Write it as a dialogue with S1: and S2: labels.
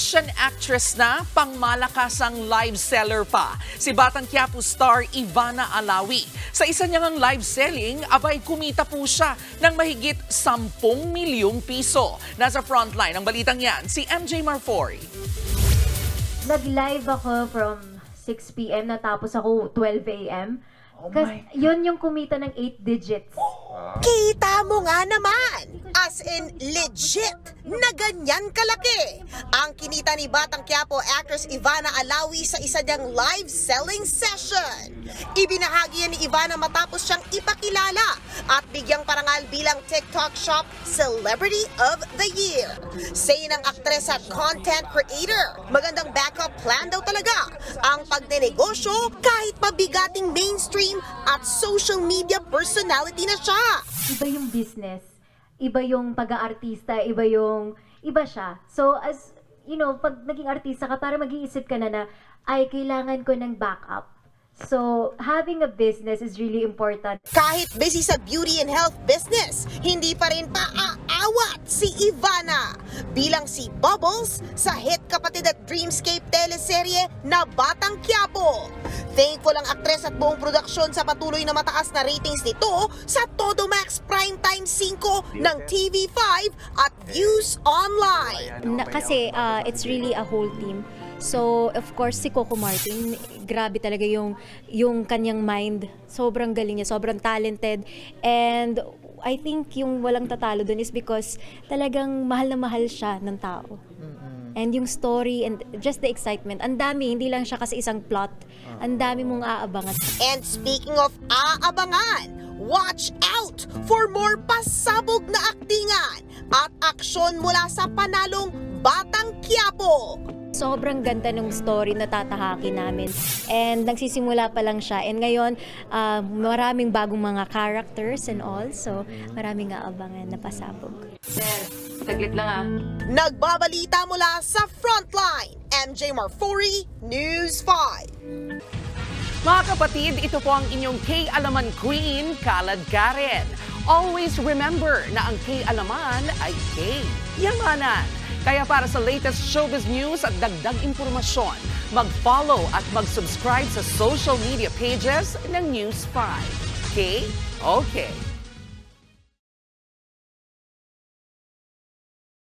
S1: Action actress na, pangmalakasang live seller pa. Si Batang Quiapo star Ivana Alawi. Sa isa niyang live selling, abay kumita po siya ng mahigit 10 milyong piso. Nasa frontline ng balitang yan, si MJ Marfori.
S2: Nag-live ako from 6 p.m. natapos ako 12 a.m. Kasi yun yung kumita ng 8 digits.
S3: Kita mo nga naman! As in, legit na ganyan kalaki ang kinita ni Batang Quiapo actress Ivana Alawi sa isa niyang live selling session. Ibinahagi yan ni Ivana matapos siyang ipakilala at bigyang parangal bilang TikTok Shop Celebrity of the Year. Say ng aktres at content creator, magandang backup plan daw talaga ang pagnenegosyo kahit mabigating mainstream at social media personality na siya.
S2: Iba yung business, iba yung pag-aartista, iba siya. So as, you know, pag naging artista ka, para mag-iisip ka na ay kailangan ko ng backup. So, having a business is really important.
S3: Kahit busy sa beauty and health business, hindi pa rin paaawat si Ivana bilang si Bubbles sa hit kapatid at Dreamscape teleserye na Batang Quiapo. Thankful ang aktres at buong produksyon sa patuloy na mataas na ratings nito sa Todo Max Primetime 5 ng TV5 at Views Online.
S4: Kasi it's really a whole team. So, of course, si Coco Martin, grabe talaga yung kanyang mind. Sobrang galing niya, sobrang talented. And I think yung walang tatalo dun is because talagang mahal na mahal siya ng tao. And yung story and just the excitement. Ang dami, hindi lang siya kasi isang plot. Ang dami mong aabangan.
S3: And speaking of aabangan, watch out for more pasabog na aktingan at aksyon mula sa panalong Batang Quiapo.
S4: Sobrang ganda ng story na tatahakin namin. And nagsisimula pa lang siya. And ngayon, maraming bagong mga characters and all. So, maraming aabangan na pasabog.
S2: Sir, saglit lang
S3: Nagbabalita mula sa Frontline, MJ Marfori, News 5.
S1: Mga kapatid, ito po ang inyong K-Alaman Queen, Kalad Karen. Always remember na ang K-Alaman ay K-Yamanan. Kaya para sa latest showbiz news at dagdag impormasyon, mag-follow at mag-subscribe sa social media pages ng News 5. Okay?